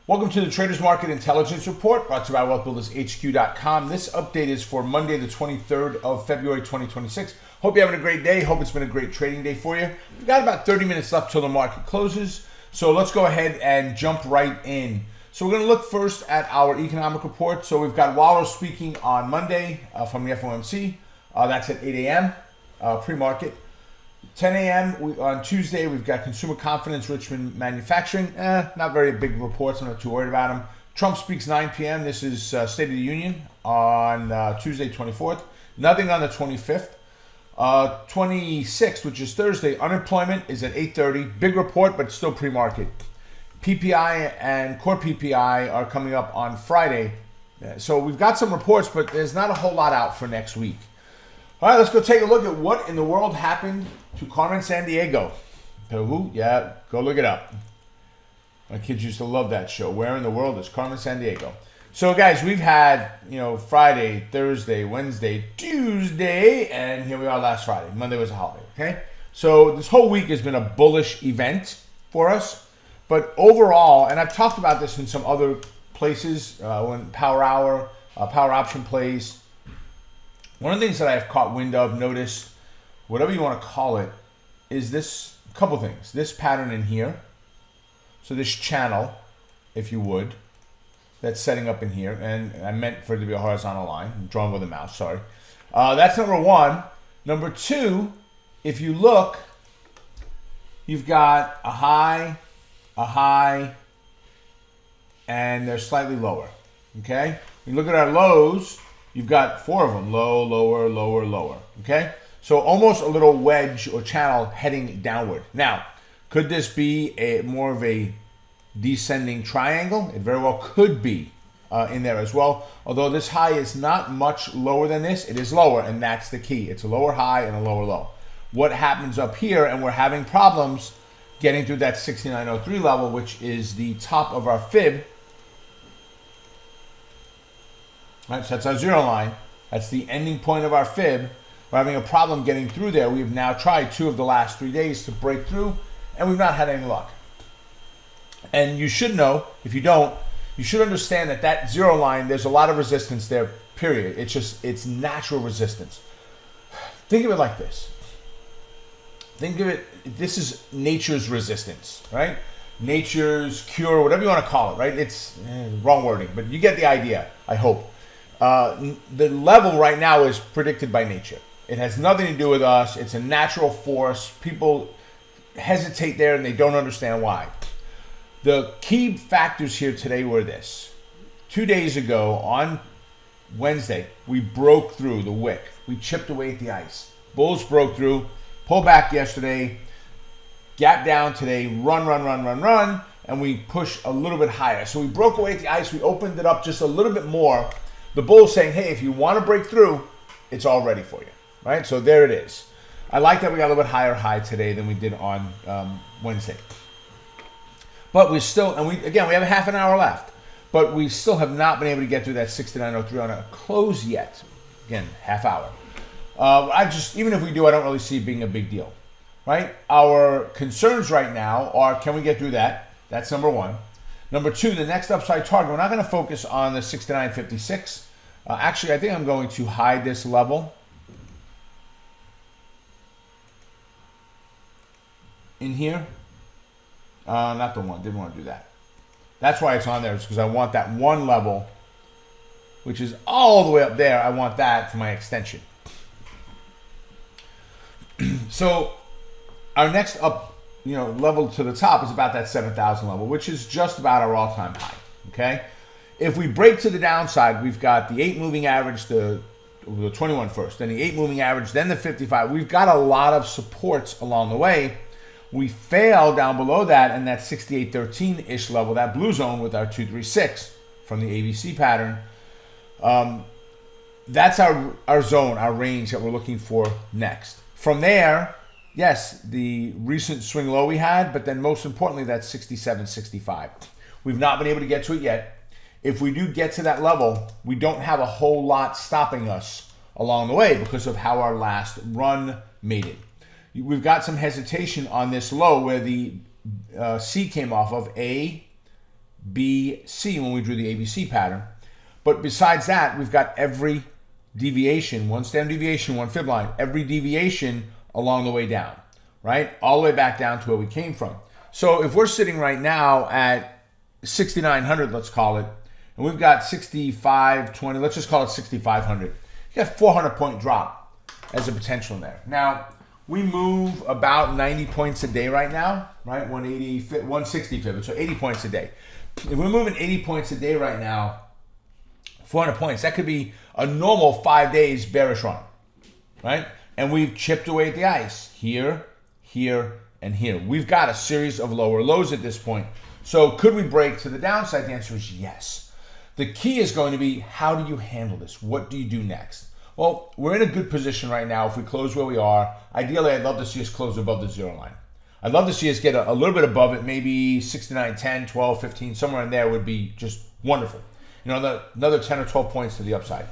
Welcome to the Traders Market Intelligence Report, brought to you by WealthBuildersHQ.com. This update is for Monday, the 23rd of February, 2026. Hope you're having a great day. Hope it's been a great trading day for you. We've got about 30 minutes left till the market closes, so let's go ahead and jump right in. So we're going to look first at our economic report. So we've got Waller speaking on Monday from the FOMC. That's at 8 a.m. Pre-market. 10 a.m. on Tuesday, we've got consumer confidence, Richmond manufacturing. Not very big reports. I'm not too worried about them. Trump speaks 9 p.m. This is State of the Union on Tuesday, 24th. Nothing on the 25th. 26th, which is Thursday, unemployment is at 8:30. Big report, but still pre-market. PPI and core PPI are coming up on Friday. So we've got some reports, but there's not a whole lot out for next week. All right, let's go take a look at what in the world happened to Carmen Sandiego. Who? Yeah, go look it up. My kids used to love that show. Where in the world is Carmen Sandiego? So, guys, we've had, Friday, Thursday, Wednesday, Tuesday, and here we are last Friday. Monday was a holiday, okay? So this whole week has been a bullish event for us. But overall, and I've talked about this in some other places, when Power Hour, Power Option plays, one of the things that I've caught wind of, noticed, whatever you want to call it, is this, a couple things. This pattern in here. So this channel, if you would, that's setting up in here. And I meant for it to be a horizontal line. I'm drawing with a mouse, sorry. That's number one. Number two, if you look, you've got a high, and they're slightly lower. Okay? You look at our lows, you've got four of them. Low, lower, lower, lower. Okay? So almost a little wedge or channel heading downward. Now, could this be more of a descending triangle? It very well could be in there as well. Although this high is not much lower than this, it is lower, and that's the key. It's a lower high and a lower low. What happens up here, and we're having problems getting through that 6903 level, which is the top of our fib. Right, so that's our zero line. That's the ending point of our fib. We're having a problem getting through there. We've now tried 2 of the last 3 days to break through, and we've not had any luck. And you should know, if you don't, you should understand that that zero line, there's a lot of resistance there, period. It's natural resistance. Think of it like this. Think of it, this is nature's resistance, right? Nature's cure, whatever you want to call it, right? It's wrong wording, but you get the idea, I hope. The level right now is predicted by nature. It has nothing to do with us. It's a natural force. People hesitate there and they don't understand why. The key factors here today were this. 2 days ago on Wednesday, we broke through the wick. We chipped away at the ice. Bulls broke through, pulled back yesterday, gap down today, run, and we push a little bit higher. So we broke away at the ice. We opened it up just a little bit more. The bull's saying, hey, if you want to break through, it's all ready for you, right? So there it is. I like that we got a little bit higher high today than we did on Wednesday. But we still, and we have a half an hour left, but we still have not been able to get through that 6903 on a close yet. Again, half hour. Even if we do, I don't really see it being a big deal, right? Our concerns right now are, can we get through that? That's number one. Number two, the next upside target, we're not going to focus on the 69.56. Actually, I think I'm going to hide this level in here. Not the one, didn't want to do that. That's why it's on there, it's because I want that one level, which is all the way up there. I want that for my extension. So our next level to the top is about that 7,000 level, which is just about our all-time high, okay? If we break to the downside, we've got the 8 moving average, the 21 first, then the 8 moving average, then the 55. We've got a lot of supports along the way. We fail down below that and that 6813-ish level, that blue zone with our 236 from the ABC pattern. That's our zone, our range that we're looking for next. From there, yes, the recent swing low we had, but then most importantly, that 67.65. We've not been able to get to it yet. If we do get to that level, we don't have a whole lot stopping us along the way because of how our last run made it. We've got some hesitation on this low where the C came off of A, B, C when we drew the ABC pattern. But besides that, we've got every deviation, one standard deviation, one fib line, every deviation along the way down, right? All the way back down to where we came from. So if we're sitting right now at 6,900, let's call it, and we've got 6520, let's just call it 6,500. You got 400 point drop as a potential in there. Now, we move about 90 points a day right now, right? 160 fib, so 80 points a day. If we're moving 80 points a day right now, 400 points, that could be a normal 5 days bearish run, right? And we've chipped away at the ice here, here, and here. We've got a series of lower lows at this point. So could we break to the downside? The answer is yes. The key is going to be, how do you handle this? What do you do next? Well, we're in a good position right now. If we close where we are, ideally, I'd love to see us close above the zero line. I'd love to see us get a little bit above it, maybe 69, 10, 12, 15, somewhere in there would be just wonderful. You know, another 10 or 12 points to the upside.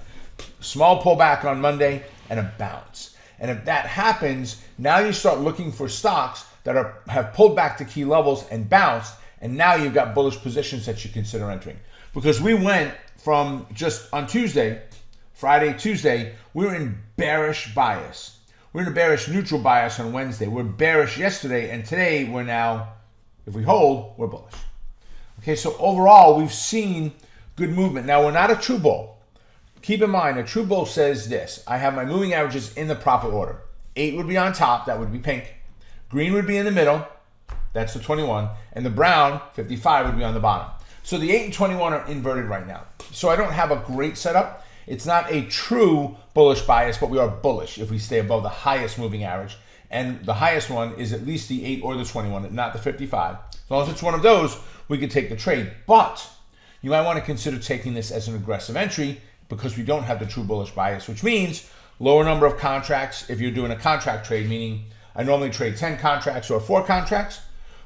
Small pullback on Monday and a bounce. And if that happens, now you start looking for stocks that have pulled back to key levels and bounced, and now you've got bullish positions that you consider entering. Because we went from just on Tuesday, Friday, Tuesday, we were in bearish bias. We're in a bearish neutral bias on Wednesday. We're bearish yesterday, and today we're now, if we hold, we're bullish. Okay, so overall, we've seen good movement. Now, we're not a true bull. Keep in mind, a true bull says this: I have my moving averages in the proper order. 8 would be on top, that would be pink. Green would be in the middle, that's the 21. And the brown, 55, would be on the bottom. So the 8 and 21 are inverted right now. So I don't have a great setup. It's not a true bullish bias, but we are bullish if we stay above the highest moving average. And the highest one is at least the 8 or the 21, not the 55. As long as it's one of those, we can take the trade. But you might want to consider taking this as an aggressive entry because we don't have the true bullish bias, which means lower number of contracts if you're doing a contract trade, meaning I normally trade 10 contracts or 4 contracts.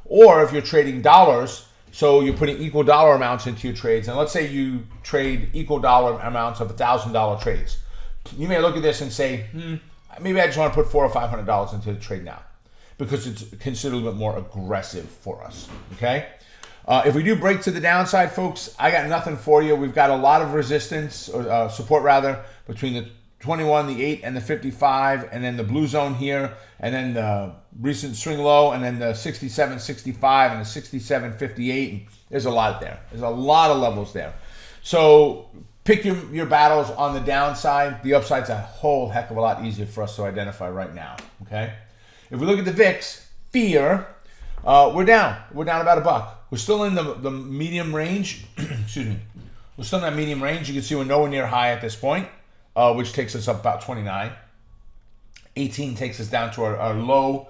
Or if you're trading dollars, so you're putting equal dollar amounts into your trades. And let's say you trade equal dollar amounts of $1,000 trades. You may look at this and say, maybe I just want to put $400 or $500 into the trade now because it's considered a little bit more aggressive for us, okay? If we do break to the downside, folks, I got nothing for you. We've got a lot of resistance, or support rather, between the 21, the 8, and the 55, and then the blue zone here, and then the recent swing low, and then the 67.65 and the 67.58. There's a lot there. There's a lot of levels there. So pick your battles on the downside. The upside's a whole heck of a lot easier for us to identify right now, okay? If we look at the VIX, fear, we're down. We're down about $1. We're still in the medium range. Excuse me. We're still in that medium range. You can see we're nowhere near high at this point, which takes us up about 29. 18 takes us down to our low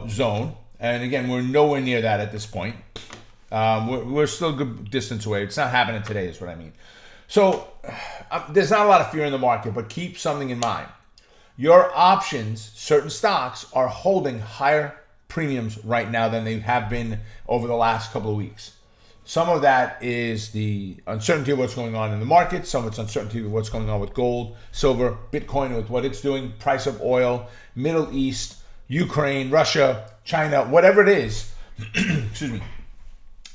zone. And again, we're nowhere near that at this point. We're still a good distance away. It's not happening today is what I mean. So there's not a lot of fear in the market, but keep something in mind. Your options, certain stocks, are holding higher premiums right now than they have been over the last couple of weeks. Some of that is the uncertainty of what's going on in the market. Some of it's uncertainty of what's going on with gold, silver, Bitcoin, with what it's doing, price of oil, Middle East, Ukraine, Russia, China, whatever it is. Excuse me.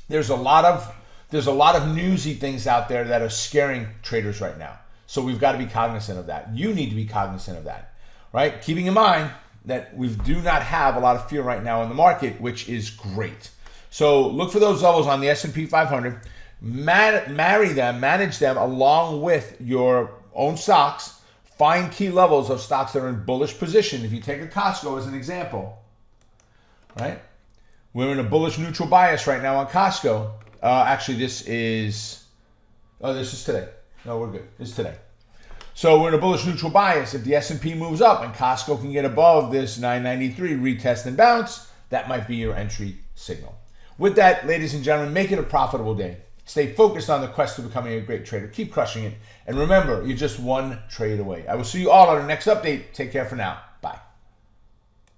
There's a lot of newsy things out there that are scaring traders right now. So we've got to be cognizant of that. You need to be cognizant of that, right? Keeping in mind that we do not have a lot of fear right now in the market, which is great. So look for those levels on the S&P 500. Manage them along with your own stocks. Find key levels of stocks that are in bullish position. If you take a Costco as an example, right? We're in a bullish neutral bias right now on Costco. Actually, this is today. No, we're good. This is today. So we're in a bullish neutral bias. If the S&P moves up and Costco can get above this 993, retest and bounce, that might be your entry signal. With that, ladies and gentlemen, make it a profitable day. Stay focused on the quest to becoming a great trader. Keep crushing it. And remember, you're just one trade away. I will see you all on our next update. Take care for now.